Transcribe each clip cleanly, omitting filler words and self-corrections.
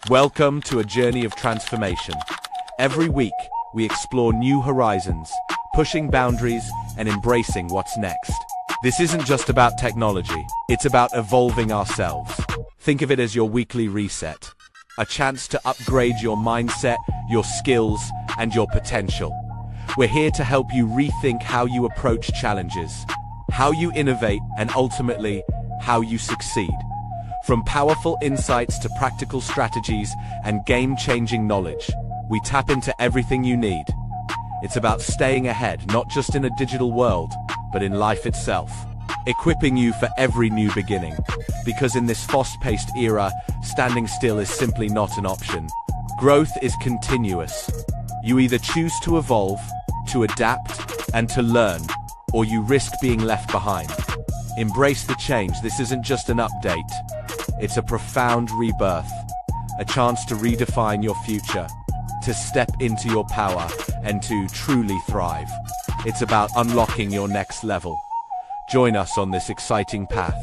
Welcome to a journey of transformation. Every week, we explore new horizons, pushing boundaries and embracing what's next. This isn't just about technology, it's about evolving ourselves. Think of it as your weekly reset, a chance to upgrade your mindset, your skills, and your potential. We're here to help you rethink how you approach challenges, how you innovate, and ultimately, how you succeed. From powerful insights to practical strategies and game-changing knowledge, we tap into everything you need. It's about staying ahead, not just in a digital world, but in life itself, equipping you for every new beginning. Because in this fast-paced era, standing still is simply not an option. Growth is continuous. You either choose to evolve, to adapt, and to learn, or you risk being left behind. Embrace the change. This isn't just an update. It's a profound rebirth, a chance to redefine your future, to step into your power, and to truly thrive. It's about unlocking your next level. Join us on this exciting path.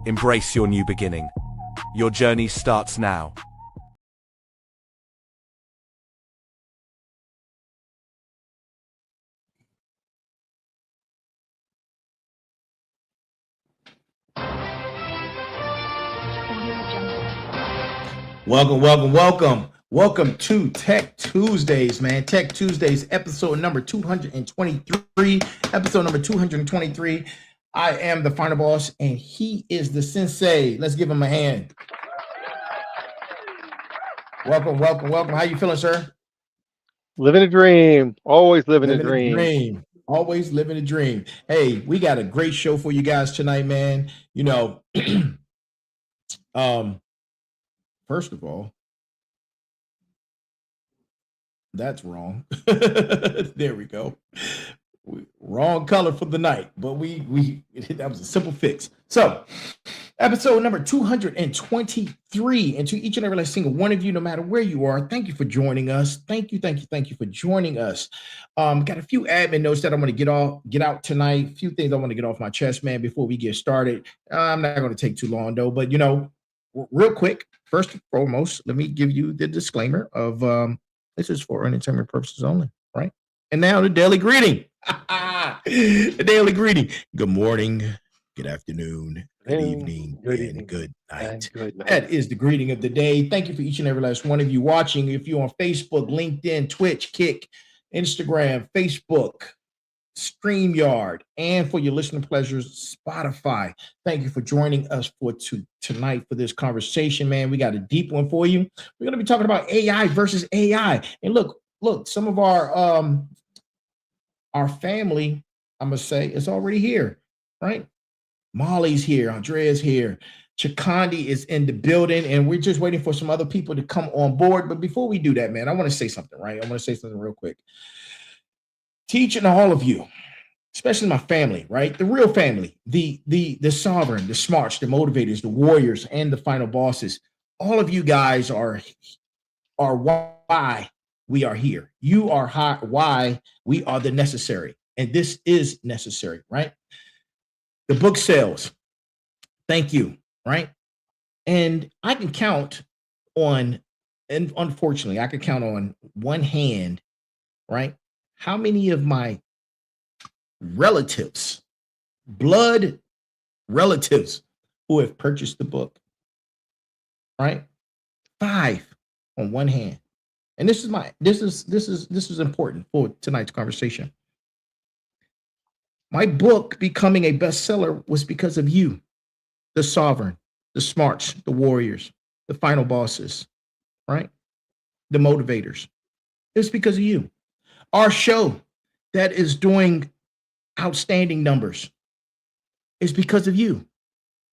Embrace your new beginning. Your journey starts now. Welcome to Tech Tuesdays, man. Tech Tuesdays, episode number 223. Episode number 223. I am the final boss, and he is the sensei. Let's give him a hand. Welcome. How you feeling, sir? Living a dream. Always living a dream. Always living a dream. Hey, we got a great show for you guys tonight, man. You know, first of all, that's wrong. There we go. Wrong color for the night, but we that was a simple fix. So, episode number 223, and to each and every last single one of you, no matter where you are, thank you for joining us. Thank you for joining us. Got a few admin notes that I'm going to get out tonight. A few things I want to get off my chest, man, before we get started. I'm not going to take too long though, but real quick, first and foremost, let me give you the disclaimer of this is for entertainment purposes only, right? And now the daily greeting. The daily greeting. Good morning, good afternoon, good evening, and good night. That is the greeting of the day. Thank you for each and every last one of you watching. If you're on Facebook, LinkedIn, Twitch, Kick, Instagram, Facebook, StreamYard, and for your listening pleasures, Spotify. Thank you for joining us for tonight for this conversation, man. We got a deep one for you. We're going to be talking about AI versus AI. And look, some of our family, I must say, is already here, right? Molly's here, Andrea's here, Chikandi is in the building, and we're just waiting for some other people to come on board. But before we do that, man, I want to say something, right? I want to say something real quick. Teaching all of you, especially my family, right? The real family, the sovereign, the smarts, the motivators, the warriors, and the final bosses. All of you guys are why we are here. You are why we are the necessary. And this is necessary, right? The book sales. Thank you, right? And I can count on, and unfortunately, I can count on one hand, right? How many of my relatives, blood relatives, who have purchased the book, right? 5 on one hand. And this is important for tonight's conversation. My book becoming a bestseller was because of you, the sovereign, the smarts, the warriors, the final bosses, right? The motivators. It's because of you. Our show that is doing outstanding numbers is because of you,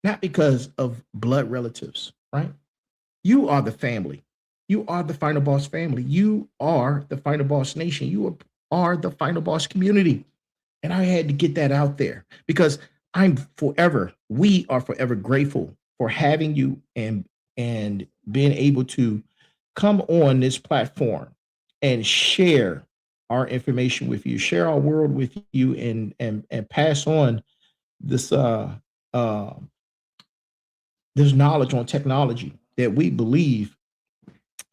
not because of blood relatives, right? You are the family. You are the Final Boss family. You are the Final Boss Nation. You are the Final Boss community. And I had to get that out there because we are forever grateful for having you and being able to come on this platform and share our information with you, share our world with you, and pass on this this knowledge on technology that we believe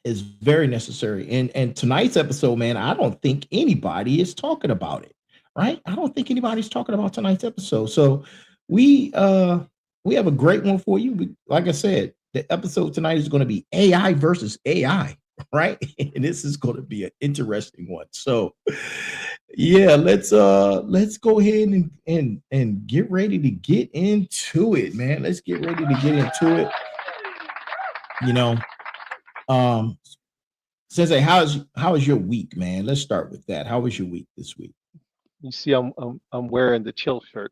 is very necessary. And tonight's episode, man, I don't think anybody is talking about it, right? I don't think anybody's talking about tonight's episode. So we have a great one for you. Like I said, the episode tonight is going to be AI versus AI, right? And this is going to be an interesting one. So yeah, let's go ahead and get ready to get into it, man. Let's get ready to get into it. You know, Sensei, how is your week, man? Let's start with that. How was your week this week? You see, I'm wearing the chill shirt.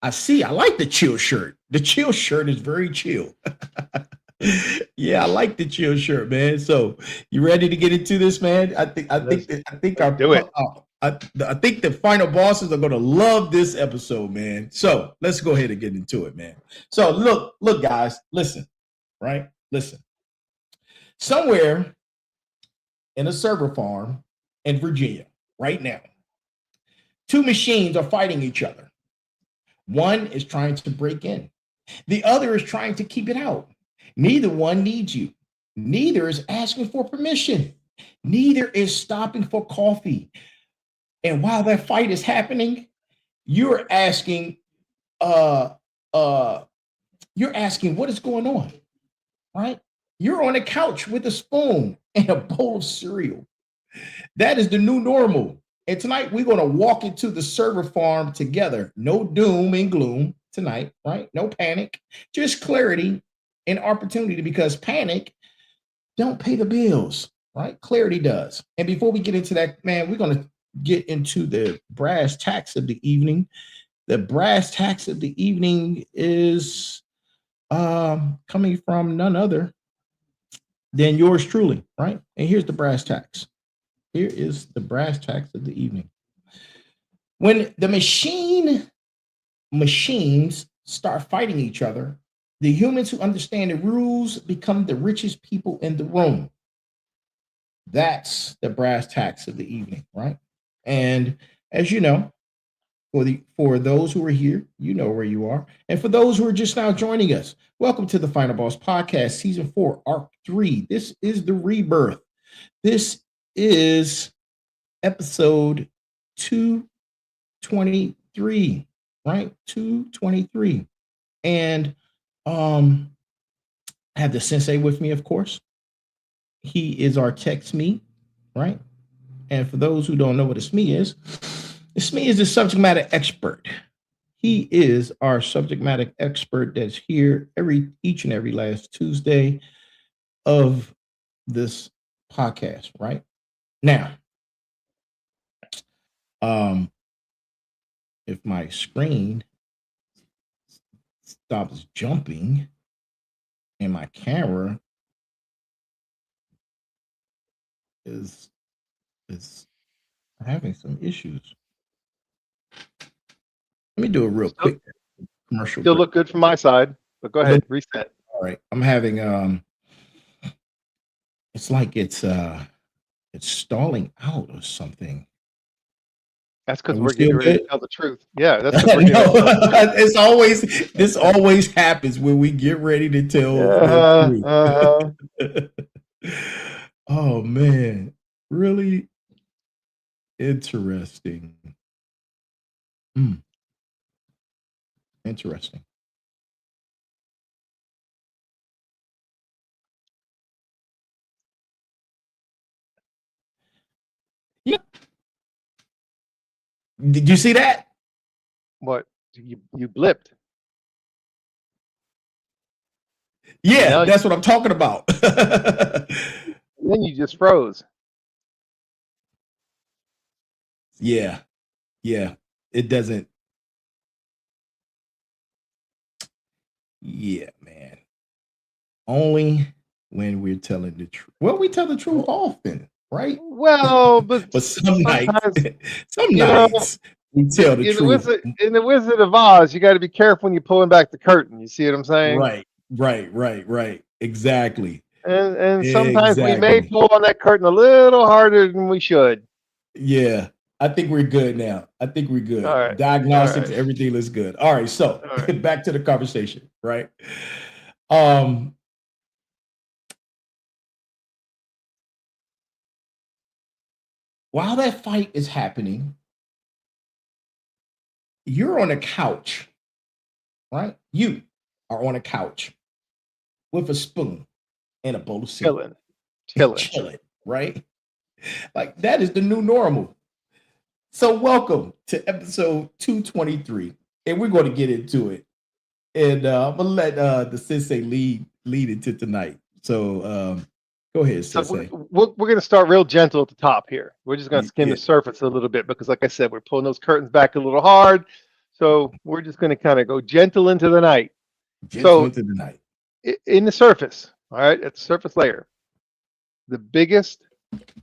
I see. I like the chill shirt. The chill shirt is very chill. Yeah, I like the chill shirt, man. So you ready to get into this, man? I think do it. I think the final bosses are gonna love this episode, man. So let's go ahead and get into it, man. So look, guys, listen, right? Listen. Somewhere in a server farm in Virginia right now, two machines are fighting each other. One is trying to break in. The other is trying to keep it out. Neither one needs you. Neither is asking for permission. Neither is stopping for coffee. And while that fight is happening, you're asking, what is going on, right? You're on a couch with a spoon and a bowl of cereal. That is the new normal. And tonight we're going to walk into the server farm together. No doom and gloom tonight, right? No panic, just clarity and opportunity, because panic don't pay the bills, right? Clarity does. And before we get into that, man, we're going to get into the brass tacks of the evening. The brass tacks of the evening is coming from none other than yours truly, right? And here's the brass tacks. Here is the brass tacks of the evening. When the machines start fighting each other, the humans who understand the rules become the richest people in the room. That's the brass tacks of the evening, right? And as you know, for those who are here, you know where you are. And for those who are just now joining us, welcome to the Final Boss Podcast, Season 4, Arc 3. This is the rebirth. This is episode 223, right? 223. And I have the Sensei with me, of course. He is our tech SME, right? And for those who don't know what a SME is, the SME is the subject matter expert. He is our subject matter expert that's here each and every last Tuesday of this podcast, right? Now, if my screen stops jumping and my camera is having some issues. Let me do a real quick commercial. Still look good from my side, but go ahead, reset. All right, I'm having it's like it's stalling out or something. That's because we're getting ready to tell the truth. Yeah, that's because this always happens when we get ready to tell the truth. Oh man, really interesting. Interesting. Yep. Did you see that? What? You blipped. Yeah, that's what I'm talking about. Then you just froze. Yeah. It doesn't. Yeah, man. Only when we're telling the truth. Well, we tell the truth often, right? Well, but some nights we tell the truth. In the Wizard of Oz, you got to be careful when you're pulling back the curtain. You see what I'm saying? Right. Exactly. And sometimes we may pull on that curtain a little harder than we should. Yeah. I think we're good now. All right. Diagnostics, everything looks good. All right. So back to the conversation, right? while that fight is happening, you're on a couch, right? You are on a couch with a spoon and a bowl of cereal, Chilling. chilling, right? Like that is the new normal. So welcome to episode 223, and we're going to get into it. And I'm gonna let the Sensei lead into tonight. So go ahead, So Sensei. we're going to start real gentle at the top here. We're just going to skim Yeah, the surface a little bit because, like I said, we're pulling those curtains back a little hard. So we're just going to kind of go gentle into the night. gentle So into the night. in the surface, all right, at the surface layer, the biggest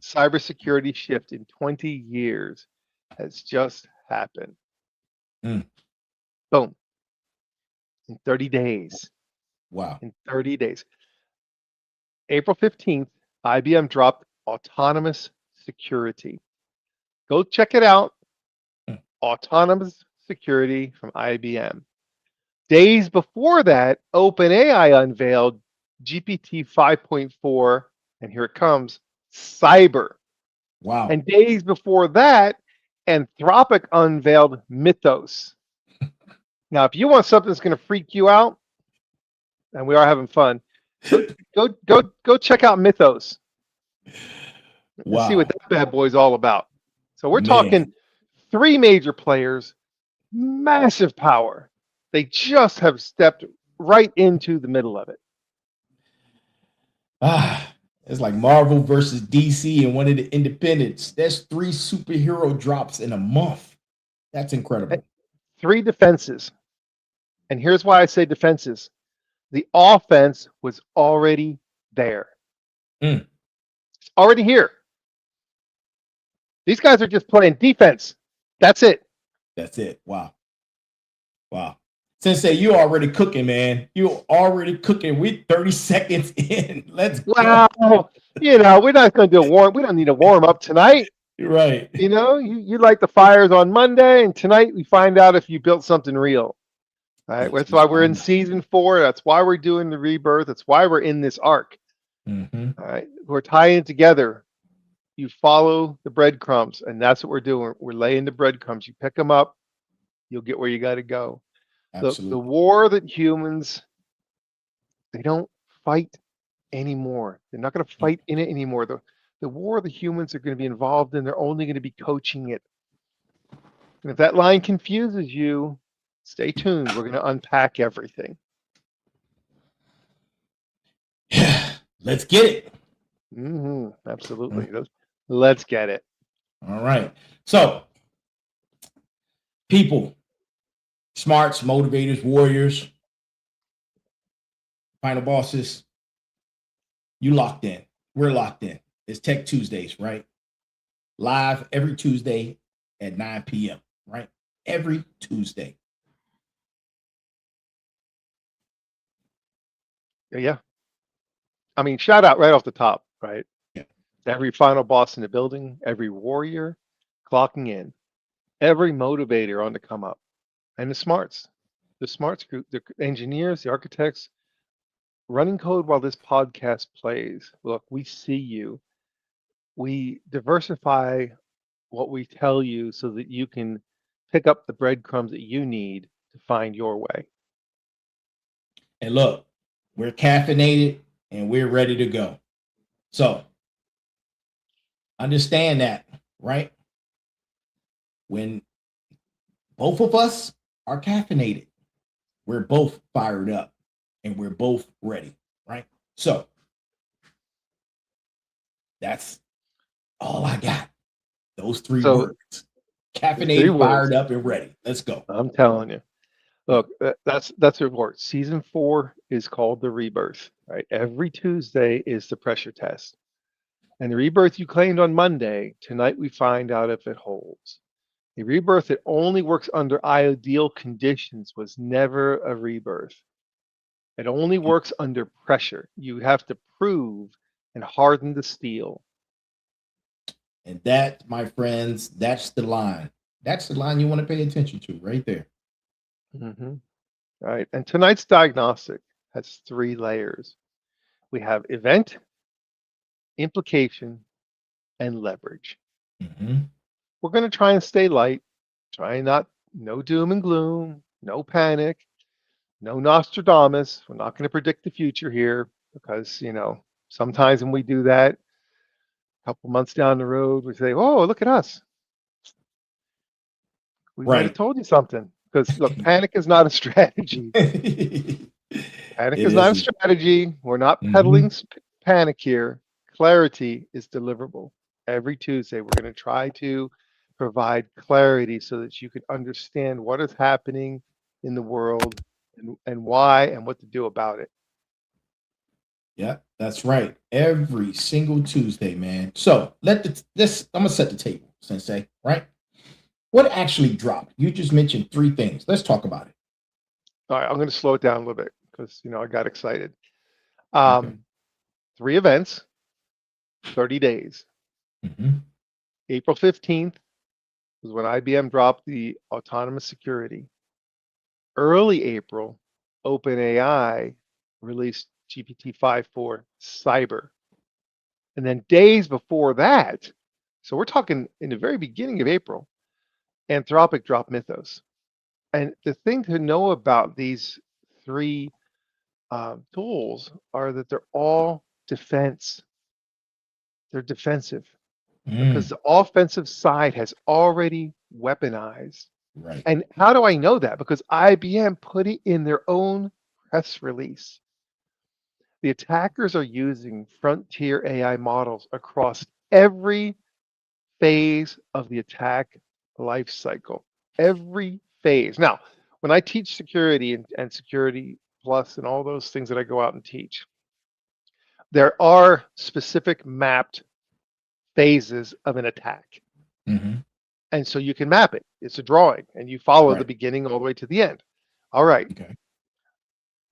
cybersecurity shift in 20 years has just happened. Mm. Boom. In 30 days. Wow. In 30 days. April 15th, IBM dropped autonomous security. Go check it out. Mm. Autonomous security from IBM. Days before that, OpenAI unveiled GPT 5.4, and here it comes, cyber. Wow. And days before that, Anthropic unveiled Mythos. Now, if you want something that's going to freak you out, and we are having fun, go check out Mythos and see what Wow. that bad boy's all about. So we're Man. talking 3 major players, massive power. They just have stepped right into the middle of it. It's like Marvel versus DC and one of the independents. That's 3 superhero drops in a month. That's incredible. 3 defenses. And here's why I say defenses. The offense was already there. Mm. It's already here. These guys are just playing defense. That's it. That's it. Wow. Wow. Sensei, you already cooking, man. You already cooking. We're 30 seconds in. Let's go. Well, we're not going to do a warm. We don't need a warm up tonight. You're right. You light the fires on Monday, and tonight we find out if you built something real. All right. That's why we're in season 4. That's why we're doing the rebirth. That's why we're in this arc. Mm-hmm. All right. We're tying together. You follow the breadcrumbs, and that's what we're doing. We're laying the breadcrumbs. You pick them up, you'll get where you got to go. The war that humans, they don't fight anymore. They're not going to fight in it anymore. The war the humans are going to be involved in, they're only going to be coaching it. And if that line confuses you, stay tuned. We're going to unpack everything. Let's get it. Absolutely. Let's get it. All right. So, people, smarts, motivators, warriors, final bosses, you locked in. We're locked in. It's Tech Tuesdays, right? Live every Tuesday at 9 p.m., right? Every Tuesday. Yeah. I mean, shout out right off the top, right? Yeah. Every final boss in the building, every warrior clocking in, every motivator on the come up, and the smarts group, the engineers, the architects, running code while this podcast plays. Look, we see you. We diversify what we tell you so that you can pick up the breadcrumbs that you need to find your way. And look, we're caffeinated and we're ready to go. So understand that, right? When both of us are caffeinated, we're both fired up and we're both ready, right? So that's all I got. Those 3 words. Caffeinated, fired up, and ready. Let's go. I'm telling you. Look, that's the report. Season 4 is called the rebirth, right? Every Tuesday is the pressure test. And the rebirth you claimed on Monday, tonight we find out if it holds. A rebirth that only works under ideal conditions was never a rebirth. It only works under pressure. You have to prove and harden the steel. And that, my friends, that's the line. That's the line you want to pay attention to right there. All right. And tonight's diagnostic has 3 layers. We have event, implication, and leverage. We're going to try and stay light, no doom and gloom, no panic, no Nostradamus. We're not going to predict the future here because, sometimes when we do that, a couple months down the road, we say, oh, look at us. We might have told you something. Because look, panic is not a strategy. Panic is not a strategy. We're not peddling panic here. Clarity is deliverable. Every Tuesday, we're going to try to provide clarity so that you can understand what is happening in the world and why and what to do about it. Yeah, that's right. Every single Tuesday, man. So I'm gonna set the table, Sensei, right? What actually dropped? You just mentioned 3 things. Let's talk about it. All right, I'm going to slow it down a little bit because I got excited. 3 events, 30 days. April 15th was when IBM dropped the autonomous security. Early April, OpenAI released GPT-5 for cyber. And then days before that, so we're talking in the very beginning of April, Anthropic dropped Mythos. And the thing to know about these 3 tools are that they're all defense. They're defensive because the offensive side has already weaponized. Right. And how do I know that? Because IBM put it in their own press release. The attackers are using frontier AI models across every phase of the attack life cycle. Every phase. Now, when I teach security and security plus and all those things that I go out and teach, there are specific mapped phases of an attack. And so you can map it. It's a drawing and you follow the beginning all the way to the end. All right. Okay.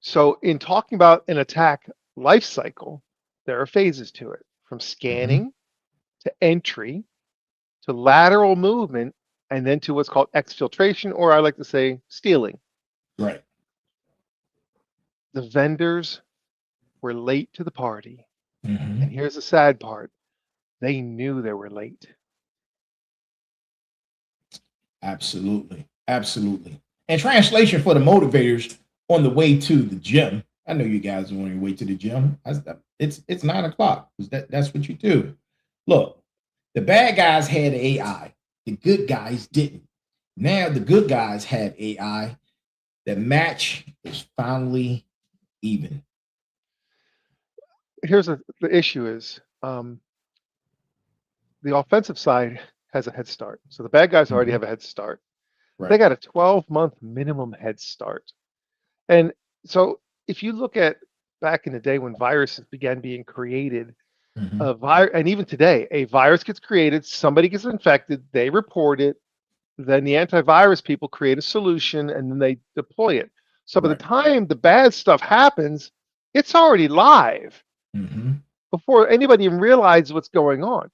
So in talking about an attack life cycle, there are phases to it, from scanning to entry to lateral movement and then to what's called exfiltration, or I like to say stealing. Right. The vendors were late to the party. And here's the sad part. They knew they were late. Absolutely. And translation for the motivators on the way to the gym. I know you guys are on your way to the gym. It's 9 o'clock. That's what you do. Look, the bad guys had AI. The good guys didn't. Now the good guys have AI. The match is finally even. Here's the issue is the offensive side has a head start. So the bad guys already have a head start. Right. They got a 12-month minimum head start. And so if you look at back in the day when viruses began being created, and even today, a virus gets created, somebody gets infected, they report it, then the antivirus people create a solution and then they deploy it. So by the time the bad stuff happens, it's already live before anybody even realizes what's going on.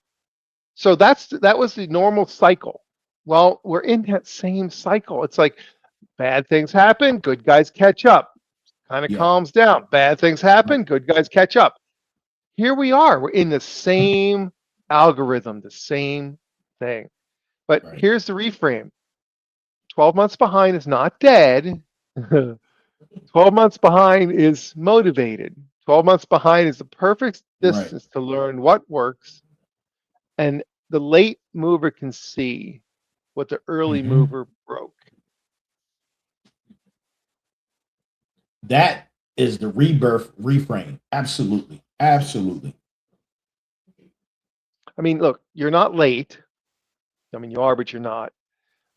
So that was the normal cycle. Well, we're in that same cycle. It's like bad things happen, good guys catch up. Kind of calms down. Bad things happen, good guys catch up. Here we are. We're in the same algorithm, the same thing. But here's the reframe. 12 months behind is not dead. 12 months behind is motivated. 12 months behind is the perfect distance to learn what works. And the late mover can see what the early mover broke. That is the rebirth reframe. Absolutely. I mean, look, you're not late. I mean, you are, but you're not.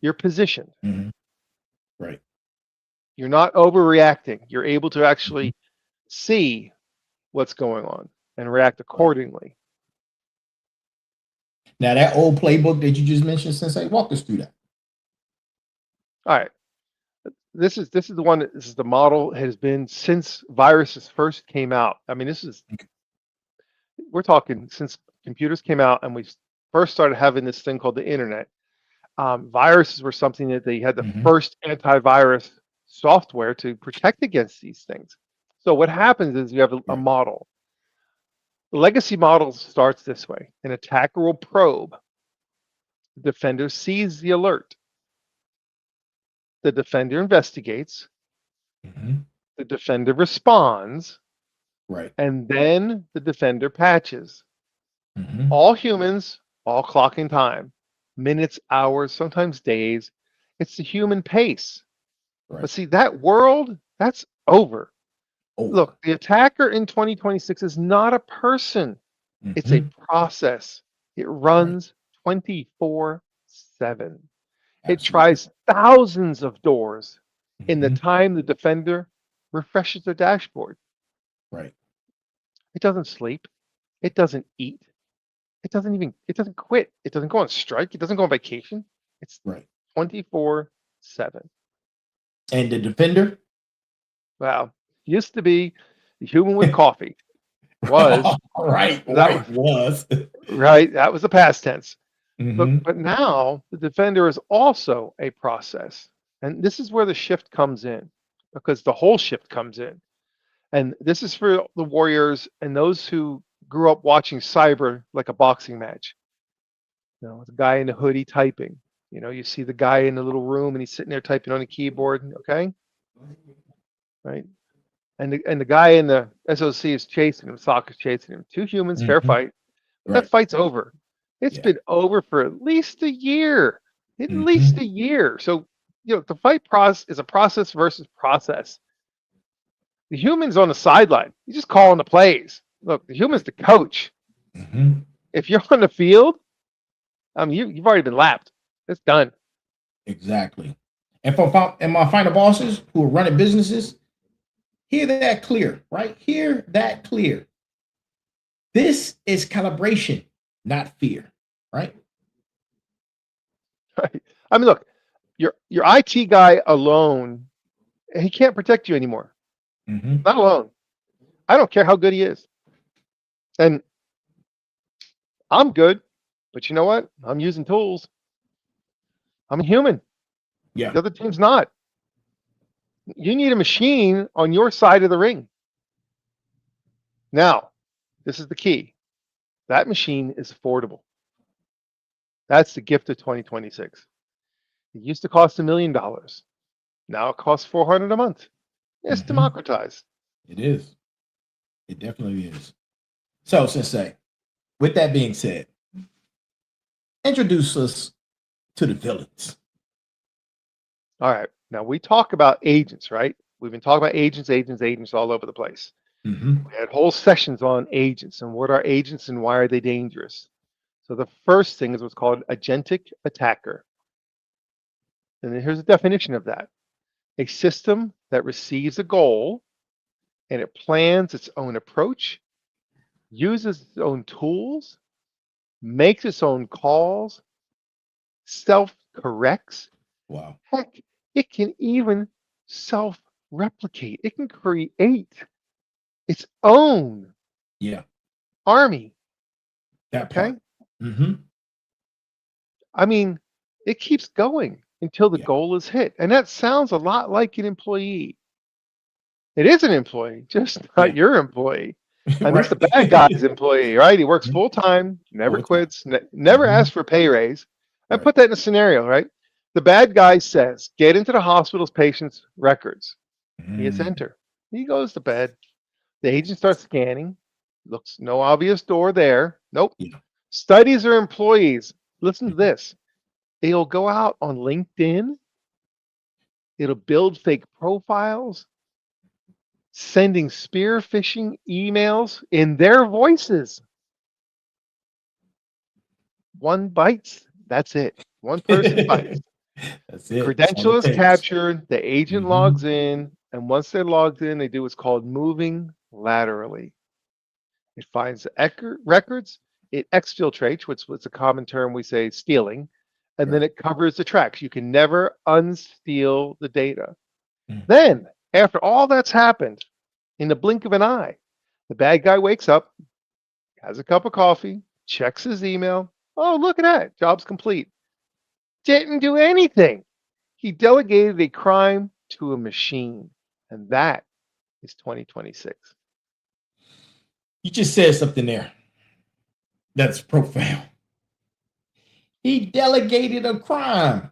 You're positioned. Right. You're not overreacting. You're able to actually see what's going on and react accordingly. Now, that old playbook that you just mentioned, Sensei, walk us through that. All right. This is the one. This is the model has been since viruses first came out. I mean, we're talking since computers came out and we first started having this thing called the internet. Viruses were something that they had the first antivirus software to protect against these things. So what happens is you have a model. The legacy model starts this way. An attacker will probe. The defender sees the alert. The defender investigates. The defender responds. Right. And then the defender patches. All humans, all clocking time, minutes, hours, sometimes days. It's the human pace. Right. But see, that world, that's over. Oh. Look, the attacker in 2026 is not a person. It's a process. It runs 24/7. It tries thousands of doors in the time the defender refreshes their dashboard. Right. It doesn't sleep. It doesn't eat. It doesn't quit. It doesn't go on strike. It doesn't go on vacation. It's Right. 24/7. And the defender? Wow. Used to be the human with coffee. Was. Right. That was. Right. That was the past tense. Mm-hmm. But now the defender is also a process. And this is where the shift comes in, because the whole shift comes in. And this is for the warriors and those who grew up watching cyber like a boxing match. You know, the guy in the hoodie typing. You know, you see the guy in the little room and he's sitting there typing on a keyboard. Okay. Right. And the guy in the SOC is chasing him. SOC is chasing him. Two humans, fair fight. But that fight's over. It's been over for at least a year. At least a year. So, you know, the fight process is a process versus process. The human's on the sideline. He's just calling the plays. Look, the human's the coach. If you're on the field, you've already been lapped. It's done. Exactly. And my final bosses who are running businesses, hear that clear, right? Hear that clear. This is calibration, not fear, right? Right. I mean, look, your IT guy alone, he can't protect you anymore. Not alone. I don't care how good he is. And I'm good, but you know what? I'm using tools. I'm a human. Yeah. The other team's not. You need a machine on your side of the ring. Now, this is the key. That machine is affordable. That's the gift of 2026. It used to cost $1 million. Now it costs $400 a month. It's democratized. It is. It definitely is. So, Sensei, with that being said, introduce us to the villains. All right. Now we talk about agents, right? We've been talking about agents all over the place. We had whole sessions on agents and what are agents and why are they dangerous. So the first thing is what's called agentic attacker. And then here's a definition of that. A system that receives a goal and it plans its own approach, uses its own tools, makes its own calls, self-corrects. Wow. Heck, it can even self-replicate. It can create its own army. That part. I mean, it keeps going until the goal is hit. And that sounds a lot like an employee. It is an employee, just not your employee. I mean, it's the bad guy's employee, right? He works full time, never quits, never asks for a pay raise. I put that in a scenario, right? The bad guy says, get into the hospital's patient's records. He hits enter. He goes to bed. The agent starts scanning. Looks no obvious door there. Nope. Studies their employees. Listen to this. It'll go out on LinkedIn. It'll build fake profiles, sending spear phishing emails in their voices. One bites. That's it. One person bites. That's it. Credential is captured. The agent logs in. And once they're logged in, they do what's called moving laterally. It finds the records. It exfiltrates, which was a common term we say stealing. And then it covers the tracks. You can never unsteal the data. Then, after all that's happened, in the blink of an eye, the bad guy wakes up, has a cup of coffee, checks his email. Oh, look at that. Job's complete. Didn't do anything. He delegated a crime to a machine. And that is 2026. You just said something there that's profound. He delegated a crime.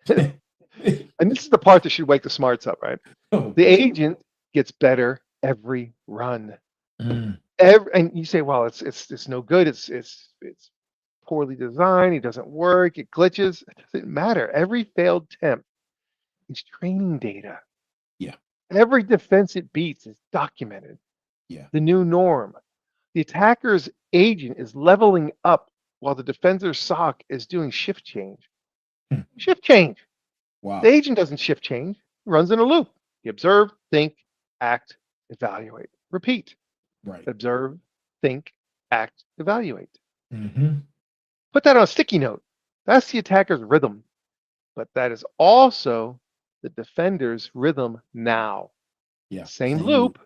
And this is the part that should wake the smarts up, right? Oh. The agent gets better every run. Mm. And you say, well, it's no good. It's poorly designed. It doesn't work. It glitches. It doesn't matter. Every failed attempt is training data. Yeah. Every defense it beats is documented. Yeah. The new norm. The attacker's agent is leveling up while the defender's SOC is doing shift change. Shift change. Wow. The agent doesn't shift change. It runs in a loop. You observe, think, act, evaluate, repeat. Right. Observe, think, act, evaluate. Mm-hmm. Put that on a sticky note. That's the attacker's rhythm, but that is also the defender's rhythm now. Yeah. Same loop,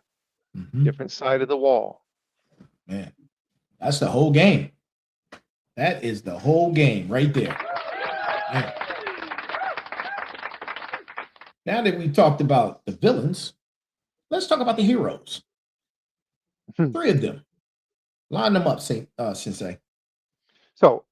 different side of the wall. Man, that's the whole game. That is the whole game right there. Man. Now that we talked about the villains, let's talk about the heroes. 3 of them. Line them up, Sensei. So,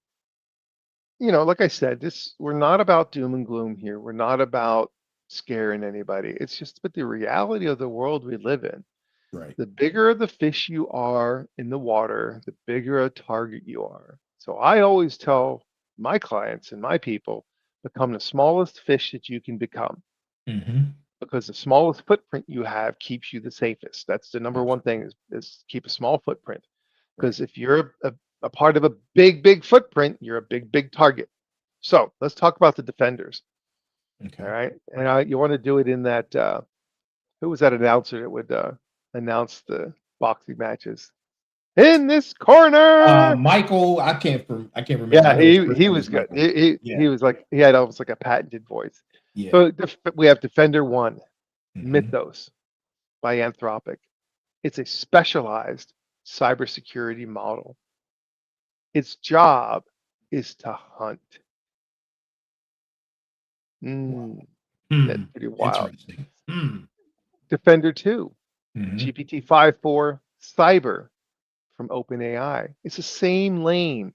like I said, we're not about doom and gloom here. We're not about scaring anybody. It's just about the reality of the world we live in. Right. The bigger the fish you are in the water, the bigger a target you are. So I always tell my clients and my people, become the smallest fish that you can become. Because the smallest footprint you have keeps you the safest. That's the number one thing is keep a small footprint. Because if you're a part of a big footprint, you're a big target. So let's talk about the defenders. Okay. All right. And you want to do it in that, who was that announcer that would announce the boxing matches? In this corner, Michael. I can't remember. Yeah, he was good. He was like, he had almost like a patented voice. Yeah. So we have Defender 1, Mythos by Anthropic. It's a specialized cybersecurity model. Its job is to hunt. That's pretty wild. Defender 2, GPT 5.4 Cyber from OpenAI. It's the same lane.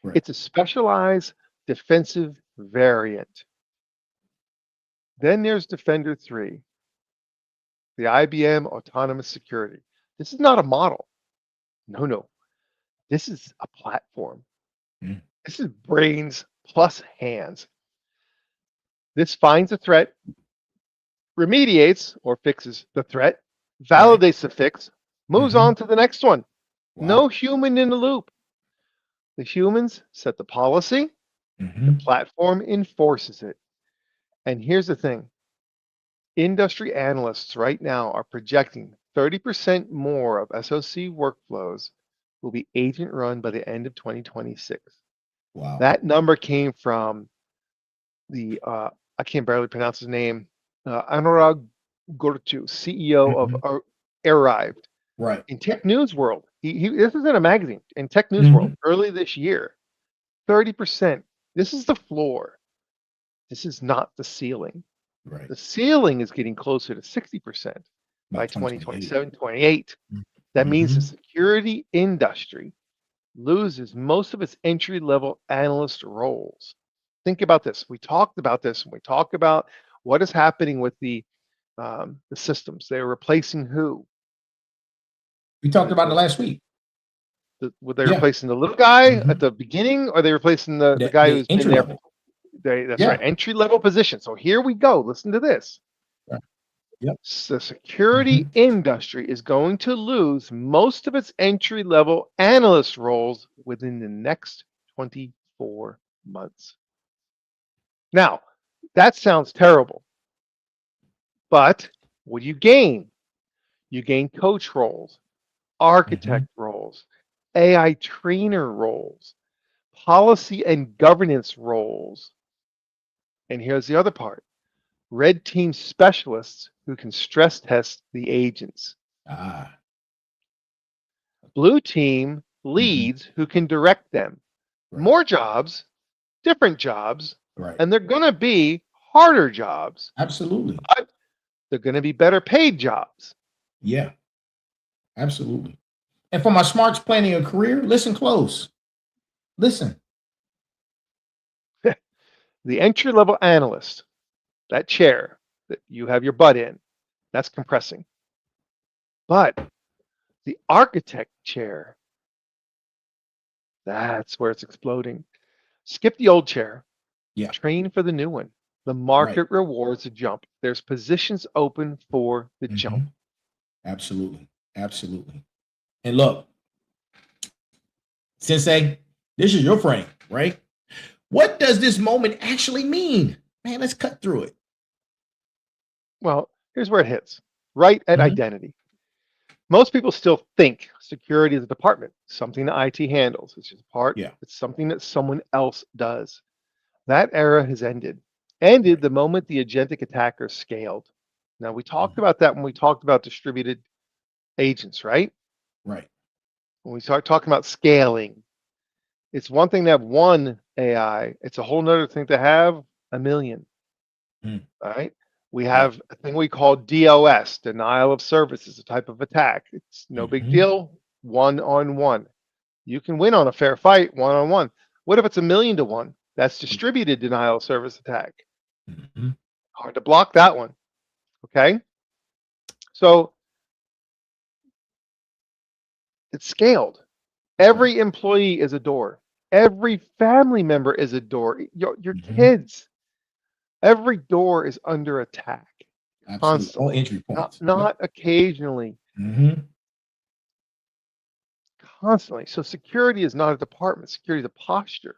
Right. It's a specialized defensive variant. Then there's Defender 3, the IBM Autonomous Security. This is not a model. No. This is a platform. This is brains plus hands. This finds a threat, remediates or fixes the threat, validates the fix, moves on to the next one. Wow. No human in the loop. The humans set the policy, the platform enforces it. And here's the thing. Industry analysts right now are projecting 30% more of SOC workflows will be agent run by the end of 2026. Wow. That number came from the, I can't barely pronounce his name, Anurag Gurtu, CEO of Arrived. Right. In Tech News World, this is in a magazine, in Tech News World, early this year, 30%. This is the floor. This is not the ceiling. Right. The ceiling is getting closer to 60% by 2027, 28. That means the security industry loses most of its entry-level analyst roles. Think about this. We talked about this when we talk about what is happening with the systems. They're replacing who? We talked about it last week. Were they replacing the little guy at the beginning, or are they replacing the guy who's been there? That's right, entry-level position. So here we go. Listen to this. Right. Yep. The security industry is going to lose most of its entry-level analyst roles within the next 24 months. Now, that sounds terrible. But what do you gain? You gain coach roles, architect roles, AI trainer roles, policy and governance roles. And here's the other part. Red team specialists who can stress test the agents. Blue team leads who can direct them. Right. More jobs, different jobs, and they're going to be harder jobs. Absolutely. But they're going to be better paid jobs. Yeah, absolutely. And for my smarts planning a career, listen close. Listen. The entry-level analyst, that chair that you have your butt in, that's compressing. But the architect chair, that's where it's exploding. Skip the old chair. Yeah. Train for the new one. The market rewards a jump. There's positions open for the jump. Absolutely. Absolutely. And look, Sensei, this is your frame, right? What does this moment actually mean? Man, let's cut through it. Well, here's where it hits. Right at identity. Most people still think security is a department, something that IT handles. It's just part. Yeah. It's something that someone else does. That era has ended. Ended the moment the agentic attackers scaled. Now, we talked about that when we talked about distributed agents, right? Right. When we start talking about scaling, it's one thing to have one AI. It's a whole nother thing to have a million. All right. We have a thing we call DOS, denial of service, is a type of attack. It's no big deal. One-on-one. You can win on a fair fight, one-on-one. What if it's 1,000,000 to 1? That's distributed denial of service attack. Hard to block that one. Okay. So it's scaled. Every employee is a door. Every family member is a door. Your kids. Every door is under attack. Constantly. All entry points. Not occasionally. Constantly. So security is not a department. Security is a posture.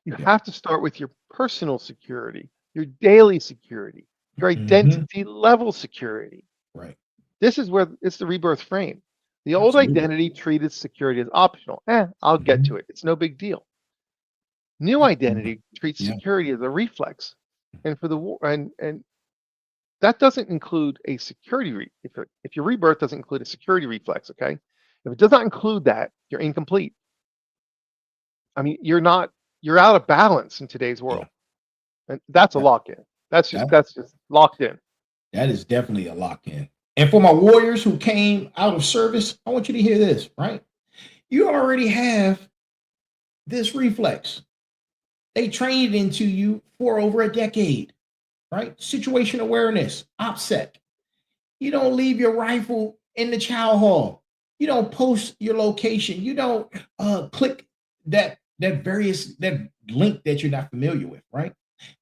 You have to start with your personal security, your daily security, your identity level security. Right. This is where it's the rebirth frame. The old identity treated security as optional. I'll get to it. It's no big deal. New identity treats security as a reflex. And for the war, and that doesn't include a security if your rebirth doesn't include a security reflex, okay? If it does not include that, you're incomplete. I mean, you're out of balance in today's world. And that's a lock-in. That's just locked in. That is definitely a lock-in. And for my warriors who came out of service, I want you to hear this, right? You already have this reflex. They trained it into you for over a decade, right? Situation awareness, OPSEC. You don't leave your rifle in the chow hall. You don't post your location. You don't click that link that you're not familiar with, right?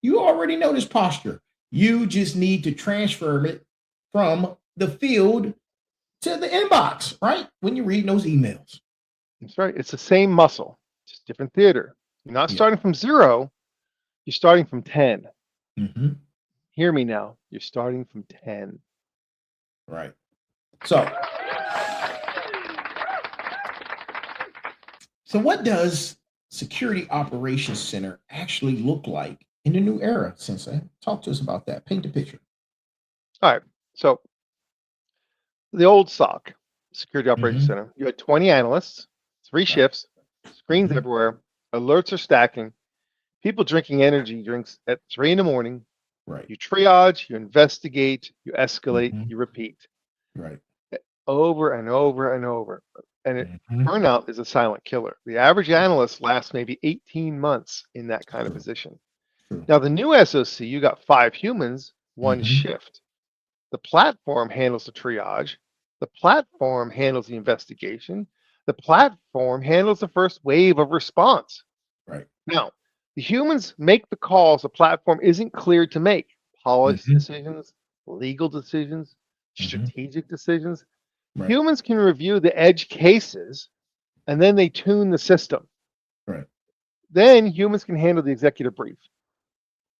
You already know this posture. You just need to transfer it from the field to the inbox, right? When you're reading those emails. That's right. It's the same muscle, just different theater. You're not starting from 0. You're starting from 10. Hear me now. You're starting from 10. Right. So what does Security Operations Center actually look like in the new era, Sensei? Talk to us about that. Paint the picture. All right. So the old SOC, Security Operations Center, you had 20 analysts, 3 shifts, screens everywhere, alerts are stacking, people drinking energy drinks at 3 in the morning. Right. You triage, you investigate, you escalate, you repeat. Right. Over and over and over. And burnout is a silent killer. The average analyst lasts maybe 18 months in that kind of position. Now, the new SOC, you got 5 humans, 1 shift. The platform handles the triage. The platform handles the investigation. The platform handles the first wave of response. Right. Now, the humans make the calls the platform isn't cleared to make. Policy decisions, legal decisions, strategic decisions. Right. Humans can review the edge cases, and then they tune the system. Right. Then humans can handle the executive brief.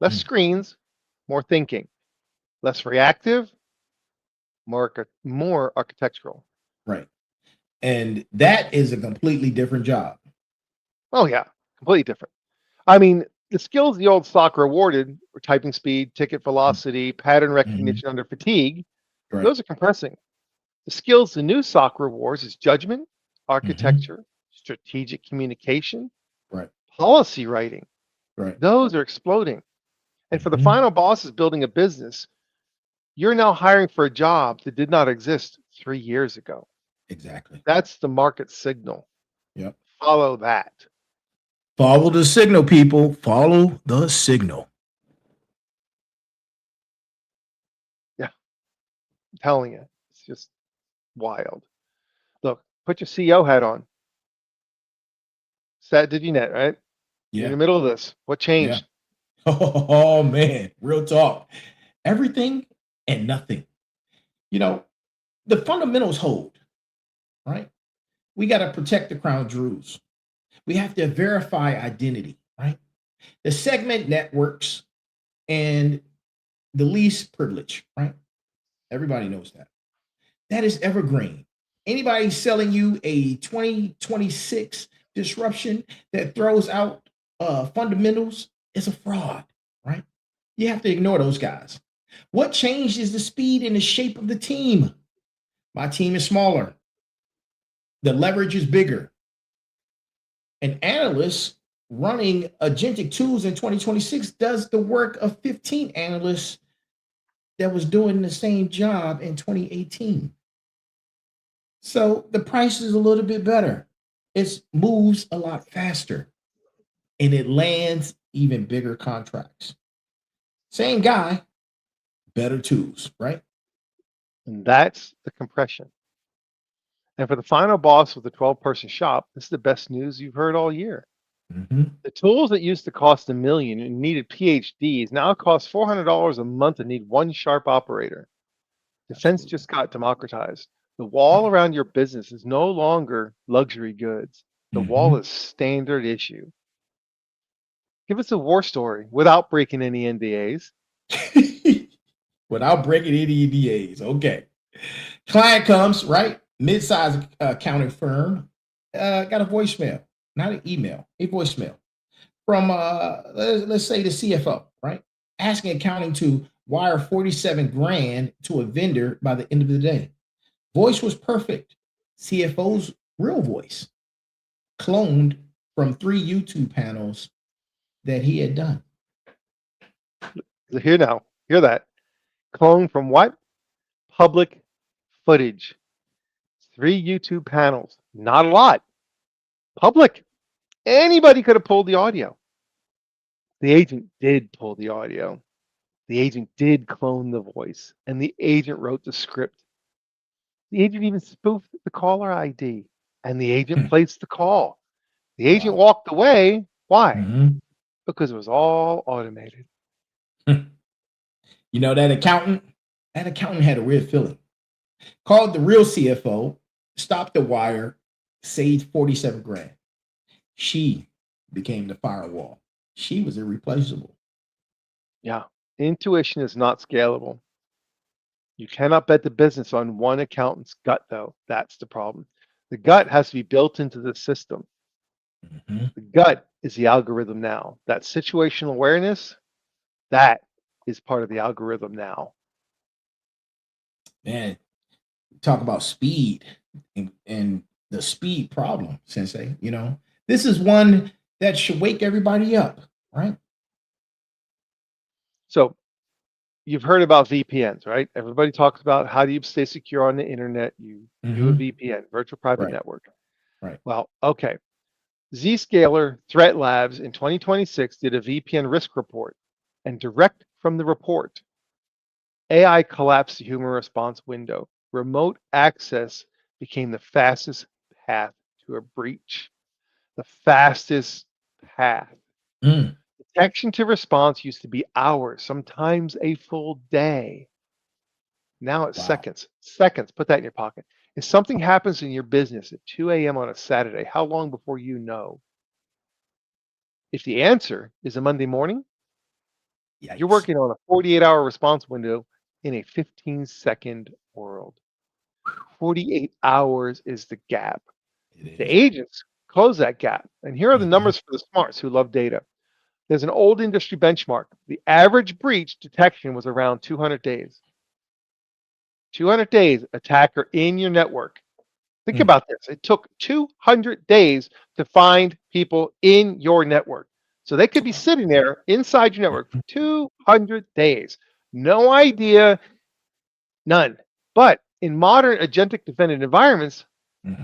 Less screens, more thinking. Less reactive, more architectural. Right. And that is a completely different job. Oh, yeah. Completely different. I mean, the skills the old SOC rewarded were typing speed, ticket velocity, pattern recognition under fatigue. Right. Those are compressing. The skills the new SOC rewards is judgment, architecture, strategic communication, policy writing. Right. Those are exploding. And for the final bosses building a business, you're now hiring for a job that did not exist 3 years ago. Exactly. That's the market signal. Yep. Follow that. Follow the signal, people. Follow the signal. Yeah, I'm telling you, it's just wild. Look, put your CEO hat on. Sat DigiNet, right? You're in Yeah. the middle of this. What Yeah. changed? Oh man, real talk. Everything and nothing. You know, the fundamentals hold, right? We got to protect the crown jewels. We have to verify identity, right? The segment networks and the least privilege, right? Everybody knows that. That is evergreen. Anybody selling you a 2026 disruption that throws out fundamentals is a fraud, right? You have to ignore those guys. What changed is the speed and the shape of the team. My team is smaller. The leverage is bigger. An analyst running agentic tools in 2026 does the work of 15 analysts that was doing the same job in 2018. So the price is a little bit better. It moves a lot faster and it lands even bigger contracts. Same guy, better tools, right? And that's the compression. And for the final boss with the 12-person shop, this is the best news you've heard all year. Mm-hmm. The tools that used to cost $1 million and needed PhDs now cost $400 a month and need one sharp operator. Defense Absolutely. just got democratized. The wall around your business is no longer luxury goods. The wall is standard issue. Give us a war story without breaking any NDAs. Without breaking any NDAs. Okay. Client comes, right? Mid-sized accounting firm. Got a voicemail, not an email, a voicemail from, let's say, the CFO, right? Asking accounting to wire 47 grand to a vendor by the end of the day. Voice was perfect. CFO's real voice, cloned from 3 YouTube panels that he had done. Here now, hear that. Clone from what? Public footage. 3 YouTube panels. Not a lot. Public. Anybody could have pulled the audio. The agent did pull the audio. The agent did clone the voice, and the agent wrote the script. The agent even spoofed the caller ID, and the agent placed the call. The agent Wow. walked away. Why? Mhm. Because it was all automated. You know, that accountant had a weird feeling. Called the real CFO, stopped the wire, saved 47 grand. She became the firewall. She was irreplaceable. Yeah. Intuition is not scalable. You cannot bet the business on one accountant's gut, though. That's the problem. The gut has to be built into the system. Mhm. The gut is the algorithm now. That situational awareness, that is part of the algorithm now. Man, talk about speed and the speed problem, Sensei. You know, this is one that should wake everybody up, right? So you've heard about VPNs, right? Everybody talks about how do you stay secure on the internet? You do a VPN, virtual private Right. network. Right. Well, okay. Zscaler Threat Labs in 2026 did a VPN risk report, and direct from the report, AI collapsed the human response window. Remote access became the fastest path to a breach. The fastest path. Mm. Detection to response used to be hours, sometimes a full day. Now it's Wow. seconds. Seconds. Put that in your pocket. If something happens in your business at 2 a.m. on a Saturday, how long before you know? If the answer is a Monday morning, you're Yikes. working on a 48-hour response window in a 15-second world. 48 hours is the gap. It The is. agents close that gap. And here are the numbers for the smarts who love data. There's an old industry benchmark. The average breach detection was around 200 days. 200 days, attacker in your network. Think about this. It took 200 days to find people in your network. So they could be sitting there inside your network for 200 days. No idea, none. But in modern agentic defended environments,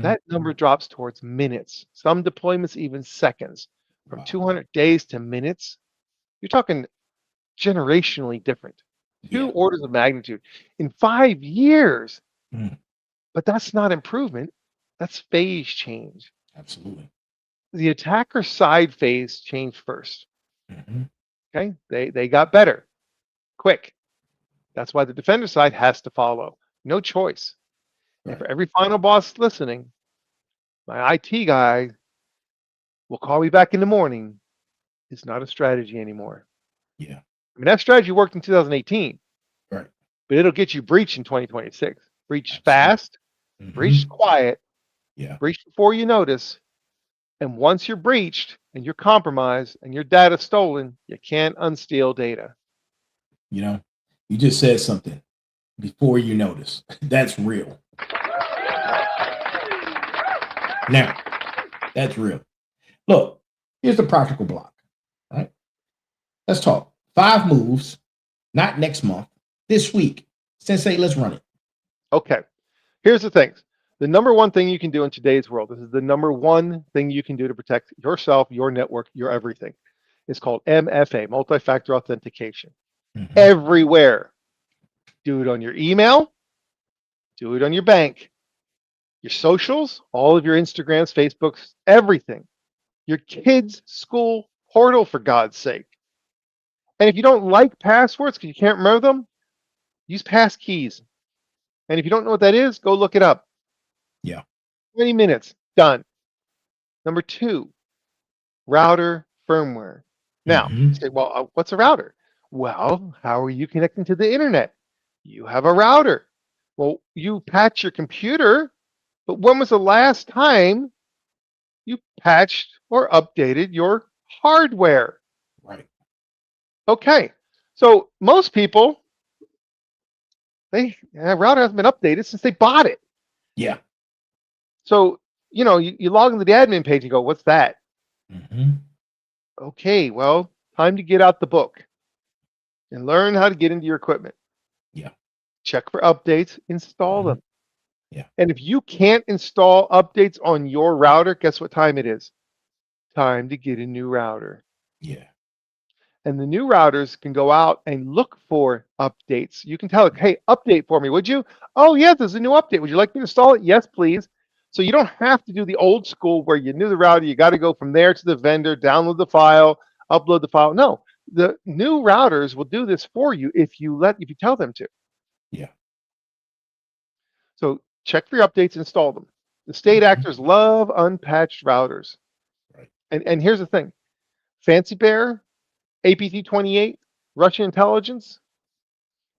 that number drops towards minutes. Some deployments even seconds. From 200 days to minutes, you're talking generationally different. 2 orders of magnitude in 5 years. But that's not improvement. That's phase change. Absolutely. The attacker side phase changed first. Okay, they got better, quick. That's why the defender side has to follow. No choice. And for every final boss listening, my IT guy will call me back in the morning. It's not a strategy anymore. Yeah. I mean, that strategy worked in 2018. Right. But it'll get you breached in 2026. Breach fast, breach quiet, breach before you notice. And once you're breached and you're compromised and your data stolen, you can't unsteal data. You know, you just said something before you notice. That's real. Now, that's real. Look, here's the practical block. Right? Let's talk. 5 moves, not next month, this week. Sensei, let's run it. Okay. Here's the things. The number one thing you can do in today's world, this is the number one thing you can do to protect yourself, your network, your everything. It's called MFA, multi-factor authentication. Everywhere. Do it on your email. Do it on your bank. Your socials, all of your Instagrams, Facebooks, everything. Your kids' school portal, for God's sake. And if you don't like passwords because you can't remember them, use passkeys. And if you don't know what that is, go look it up. Yeah. 20 minutes, done. Number 2, router firmware. Now, you say, well, what's a router? Well, how are you connecting to the internet? You have a router. Well, you patch your computer, but when was the last time you patched or updated your hardware? Right. Okay. So most people, router hasn't been updated since they bought it. Yeah. So, you log into the admin page and go, what's that? Okay, well, time to get out the book and learn how to get into your equipment. Yeah. Check for updates, install them. Yeah. And if you can't install updates on your router, guess what time it is? Time to get a new router. Yeah. And the new routers can go out and look for updates. You can tell it, hey, update for me, would you? Oh, yeah, there's a new update. Would you like me to install it? Yes, please. So you don't have to do the old school where you knew the router, you got to go from there to the vendor, download the file, upload the file. No, the new routers will do this for you if you tell them to. Yeah. So check for your updates, install them. The state actors love unpatched routers. Right. And here's the thing. Fancy Bear, APT28, Russian intelligence,